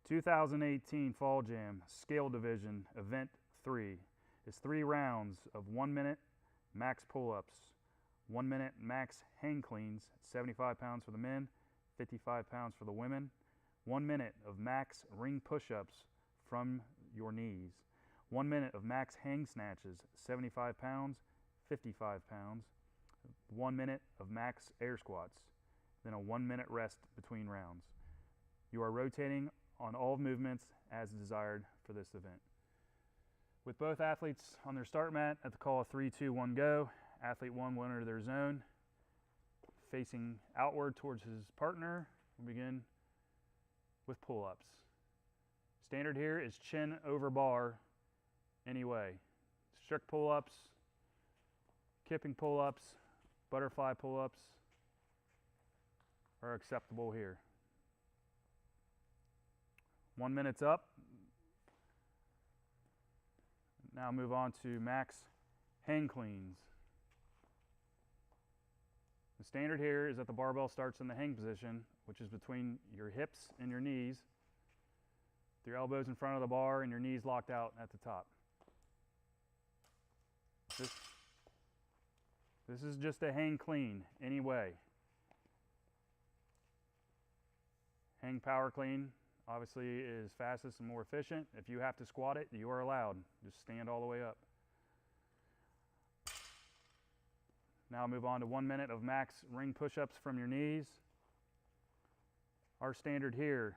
2018 Fall Jam Scale Division Event 3 is 3 rounds of 1 minute max pull-ups, 1 minute max hang cleans, 75 pounds for the men, 55 pounds for the women, 1 minute of max ring push-ups from your knees, 1 minute of max hang snatches, 75 pounds, 55 pounds, 1 minute of max air squats, then a 1 minute rest between rounds. You are rotating on all movements as desired for this event. With both athletes on their start mat at the call of 3, 2, 1, go, athlete 1 will enter their zone. Facing outward towards his partner, we'll begin with pull-ups. Standard here is chin over bar anyway. Strict pull-ups, kipping pull-ups, butterfly pull-ups are acceptable here. 1 minute's up. Now move on to max hang cleans. The standard here is that the barbell starts in the hang position, which is between your hips and your knees, with your elbows in front of the bar and your knees locked out at the top. This is just a hang clean anyway. Hang power clean obviously is fastest and more efficient. If you have to squat it, you are allowed. Just stand all the way up. Now move on to 1 minute of max ring push-ups from your knees. Our standard here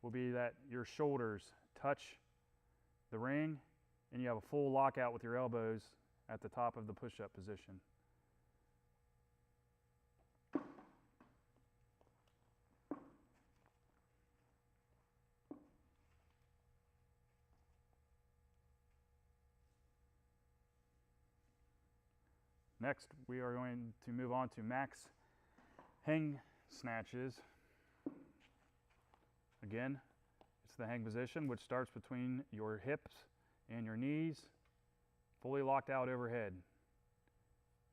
will be that your shoulders touch the ring and you have a full lockout with your elbows at the top of the push-up position. Next, we are going to move on to max hang snatches. Again, it's the hang position, which starts between your hips and your knees, fully locked out overhead.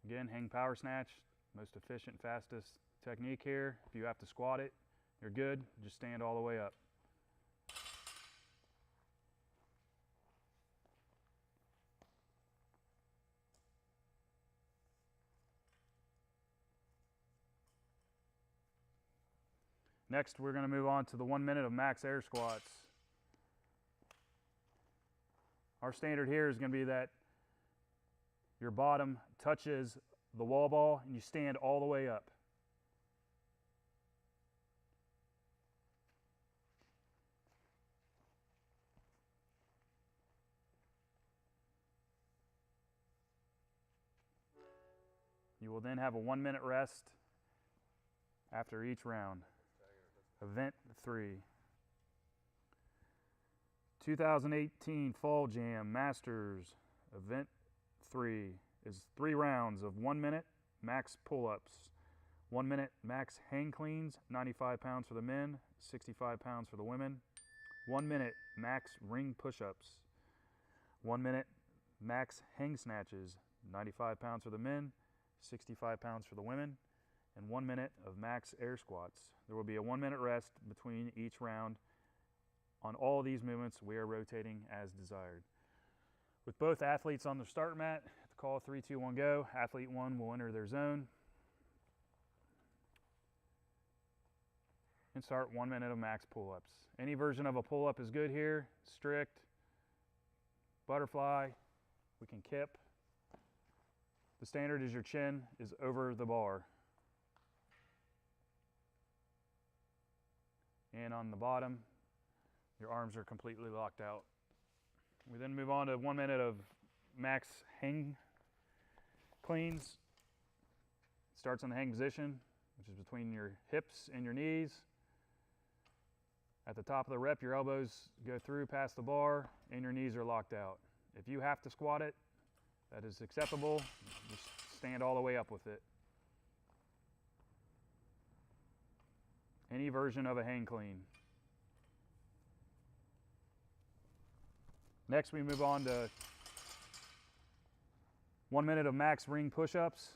Again, hang power snatch, most efficient, fastest technique here. If you have to squat it, you're good. Just stand all the way up. Next, we're going to move on to the 1 minute of max air squats. Our standard here is going to be that your bottom touches the wall ball and you stand all the way up. You will then have a 1 minute rest after each round. Event 3. 2018 Fall Jam Masters Event 3 is 3 rounds of 1 minute max pull-ups, 1 minute max hang cleans, 95 pounds for the men, 65 pounds for the women, 1 minute max ring push-ups, 1 minute max hang snatches, 95 pounds for the men, 65 pounds for the women, and 1 minute of max air squats. There will be a 1 minute rest between each round. On all these movements, we are rotating as desired. With both athletes on the start mat, at the call of 3, 2, 1, go, athlete 1 will enter their zone and start 1 minute of max pull-ups. Any version of a pull-up is good here. Strict, butterfly, we can kip. The standard is your chin is over the bar. And on the bottom, your arms are completely locked out. We then move on to 1 minute of max hang cleans. It starts in the hang position, which is between your hips and your knees. At the top of the rep, your elbows go through past the bar and your knees are locked out. If you have to squat it, that is acceptable. Just stand all the way up with it. Any version of a hang clean. Next, we move on to 1 minute of max ring push-ups.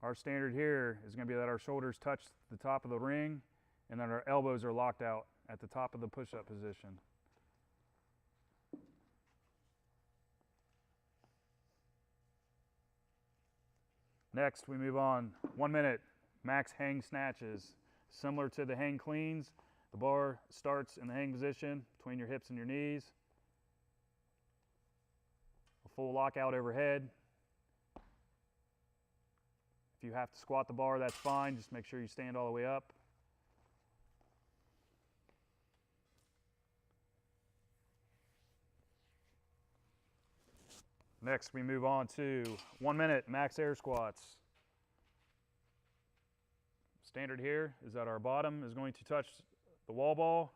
Our standard here is going to be that our shoulders touch the top of the ring and then our elbows are locked out at the top of the push-up position. Next, we move on. 1 minute max hang snatches. Similar to the hang cleans, the bar starts in the hang position between your hips and your knees. A full lockout overhead. If you have to squat the bar, that's fine. Just make sure you stand all the way up. Next, we move on to 1 minute max air squats. Standard here is that our bottom is going to touch the wall ball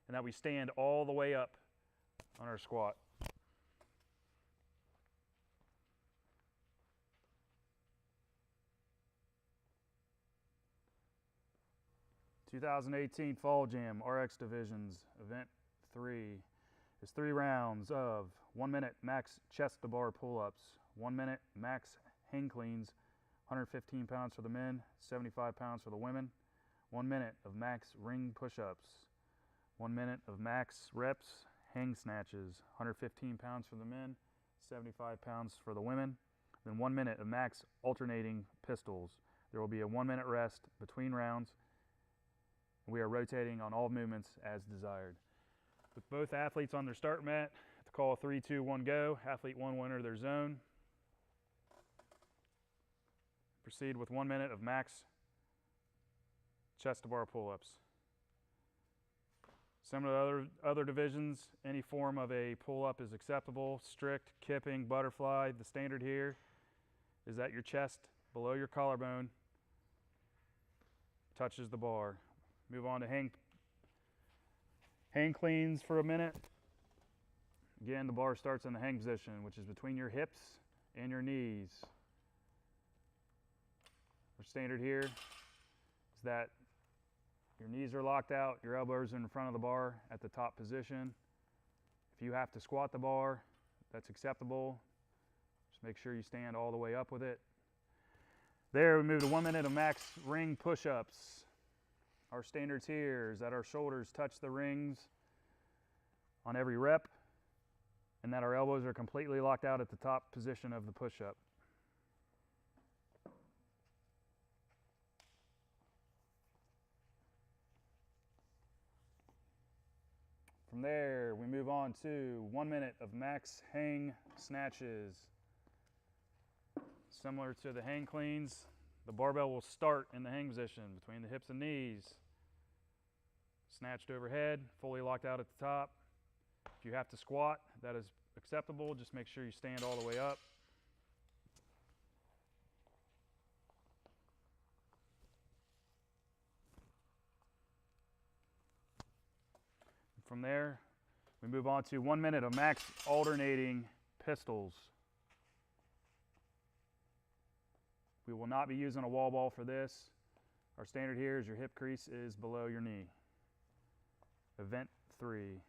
and that we stand all the way up on our squat. (2018) Fall Jam RX Divisions Event 3 is 3 rounds of 1 minute max chest to bar pull-ups, 1 minute max hang cleans, 115 pounds for the men, 75 pounds for the women, 1 minute of max ring push-ups, 1 minute of max reps hang snatches, 115 pounds for the men, 75 pounds for the women, then 1 minute of max alternating pistols. There will be a 1 minute rest between rounds. We are rotating on all movements as desired. With both athletes on their start mat, to call 3, 2, 1, go. Athlete 1 will enter their zone. Proceed with 1 minute of max chest to bar pull-ups. Similar to other divisions, any form of a pull-up is acceptable. Strict, kipping, butterfly. The standard here is that your chest below your collarbone touches the bar. Move on to hang cleans for a minute. Again, the bar starts in the hang position, which is between your hips and your knees. Our standard here is that your knees are locked out, your elbows are in front of the bar at the top position. If you have to squat the bar, that's acceptable. Just make sure you stand all the way up with it. There, we move to 1 minute of max ring push-ups. Our standards here is that our shoulders touch the rings on every rep and that our elbows are completely locked out at the top position of the push-up. From there, we move on to 1 minute of max hang snatches. Similar to the hang cleans, the barbell will start in the hang position between the hips and knees. Snatched overhead, fully locked out at the top. If you have to squat, that is acceptable. Just make sure you stand all the way up. From there, we move on to 1 minute of max alternating pistols. We will not be using a wall ball for this. Our standard here is your hip crease is below your knee. Event 3.